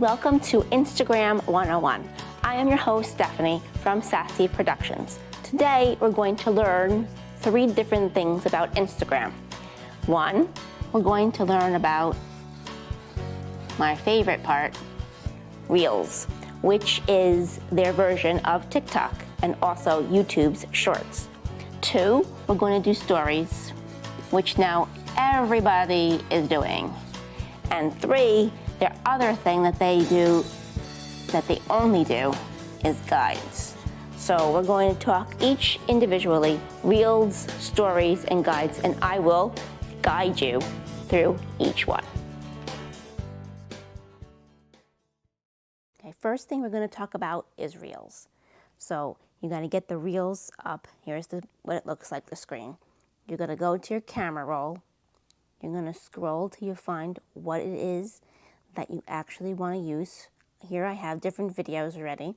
Welcome to Instagram 101. I am your host, Stephanie, from Sassy Productions. Today, we're going to learn 3 different things about Instagram. 1, we're going to learn about my favorite part, Reels, which is their version of TikTok and also YouTube's Shorts. 2, we're going to do Stories, which now everybody is doing. And 3, their other thing that they do, that they only do, is guides. So we're going to talk each individually, Reels, Stories, and guides, and I will guide you through each one. Okay, first thing we're going to talk about is Reels. So you got to get the Reels up. Here's what it looks like, the screen. You're going to go to your camera roll. You're going to scroll till you find what it is that you actually want to use. Here I have different videos already,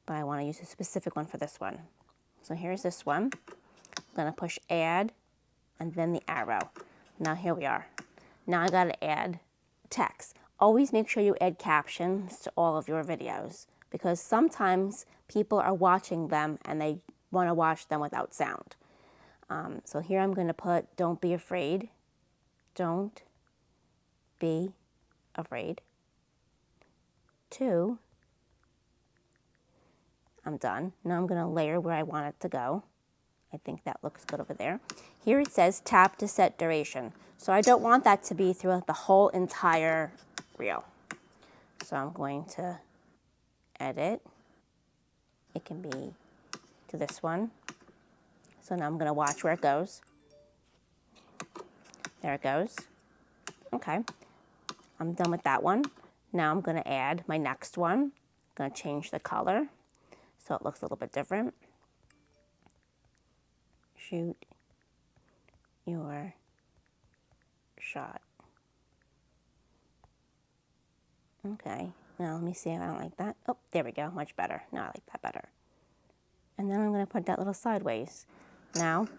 but I want to use a specific one for this one. So here's this one. I'm going to push add and then the arrow. Now here we are. Now I got to add text. Always make sure you add captions to all of your videos because sometimes people are watching them and they want to watch them without sound. So here I'm going to put, don't be afraid. Don't be afraid. 2. I'm done. Now I'm going to layer where I want it to go. I think that looks good over there. Here it says tap to set duration. So I don't want that to be throughout the whole entire reel. So I'm going to edit. It can be to this one. So now I'm going to watch where it goes. There it goes. Okay. I'm done with that one. Now I'm going to add my next one. I'm going to change the color so it looks a little bit different. Shoot your shot. Okay. Now let me see if I don't like that. Oh, there we go. Much better. Now I like that better. And then I'm going to put that little sideways. Now,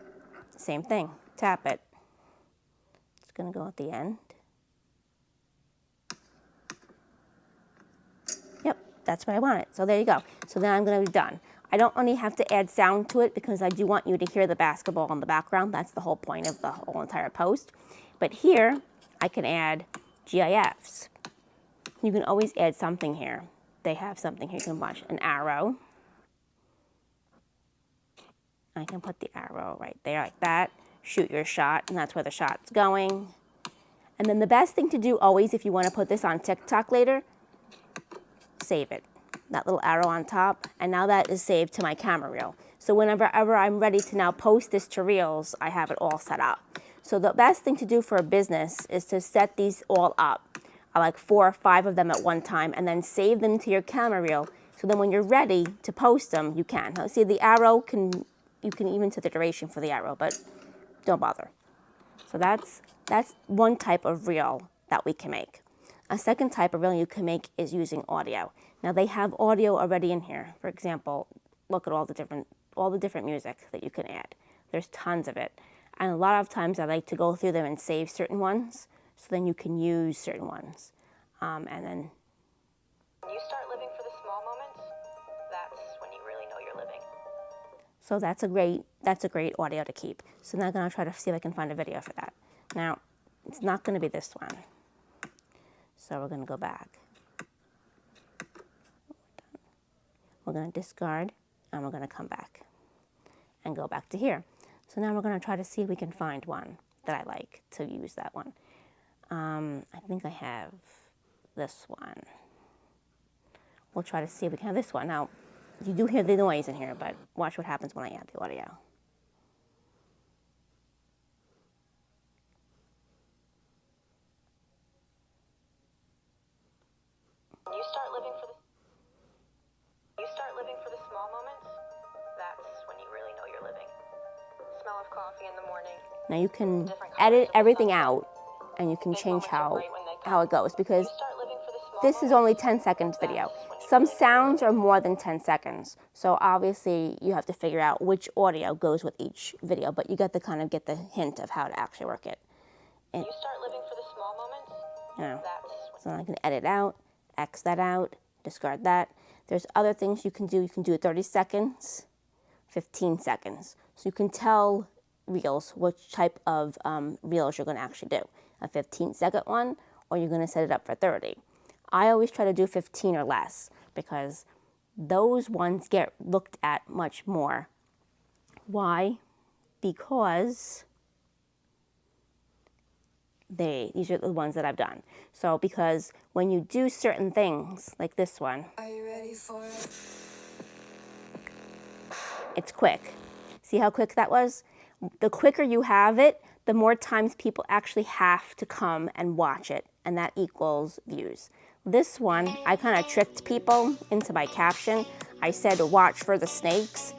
same thing. Tap it. It's going to go at the end. Yep, that's what I wanted. So there you go. So then I'm going to be done. I don't only have to add sound to it because I do want you to hear the basketball in the background. That's the whole point of the whole entire post. But here, I can add GIFs. You can always add something here. They have something here. You can watch an arrow. I can put the arrow right there like that. Shoot your shot, and that's where the shot's going. And then the best thing to do always if you want to put this on TikTok later, save it. That little arrow on top, and now that is saved to my camera reel. So whenever I'm ready to now post this to Reels, I have it all set up. So the best thing to do for a business is to set these all up, like 4 or 5 of them at one time, and then save them to your camera reel. So then when you're ready to post them, you can. Now, see, the arrow you can even set the duration for the arrow, but don't bother. So that's one type of reel that we can make. A second type of reel you can make is using audio. Now they have audio already in here. For example, look at all the different music that you can add. There's tons of it. And a lot of times I like to go through them and save certain ones, so then you can use certain ones. And then when you start living for the small moments, that's when you really know you're living. So that's a great audio to keep. So now I'm going to try to see if I can find a video for that. Now, it's not going to be this one. So we're going to go back. We're going to discard, and we're going to come back and go back to here. So now we're going to try to see if we can find one that I like to use that one. I think I have this one. We'll try to see if we can have this one. Now, you do hear the noise in here, but watch what happens when I add the audio. You start living for the small moments, that's when you really know you're living. Smell of coffee in the morning. Now you can edit everything out and you can change how it goes because this is only 10 seconds video. Some sounds are more than 10 seconds. So obviously you have to figure out which audio goes with each video, but you got to kind of get the hint of how to actually work it. And, you start living for the small moments. you know, so I can edit out X that out, discard that. There's other things you can do. You can do it 30 seconds, 15 seconds. So you can tell Reels which type of Reels you're going to actually do. A 15-second one, or you're going to set it up for 30. I always try to do 15 or less because those ones get looked at much more. Why? Because these are the ones that I've done. So because when you do certain things, like this one, Are you ready for it? it's quick. See how quick that was? The quicker you have it, the more times people actually have to come and watch it, and that equals views. This one, I kind of tricked people into my caption. I said, watch for the snakes.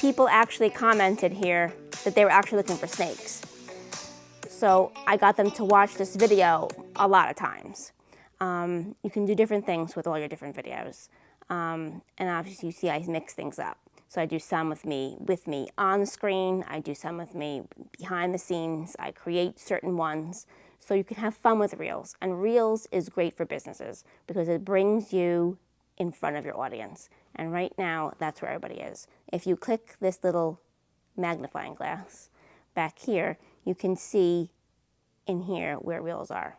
People actually commented here that they were actually looking for snakes. So I got them to watch this video a lot of times. You can do different things with all your different videos. And obviously you see I mix things up. So I do some with me on the screen, I do some with me behind the scenes, I create certain ones. So you can have fun with Reels. And Reels is great for businesses because it brings you in front of your audience. And right now, that's where everybody is. If you click this little magnifying glass back here, you can see in here where Reels are.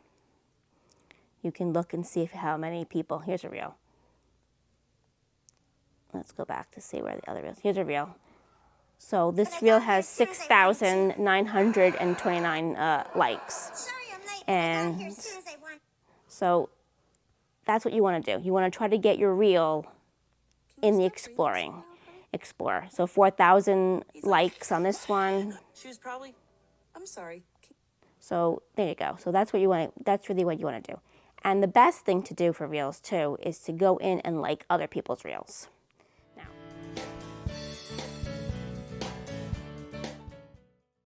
You can look and see how many people, here's a Reel. Let's go back to see where the other Reels, here's a Reel. So this Reel has 6,929 likes. And so that's what you want to do. You want to try to get your Reel in the Explorer. So 4,000 likes on this one. She was probably, I'm sorry. So there you go. So that's what you want. That's really what you want to do. And the best thing to do for Reels too is to go in and like other people's Reels.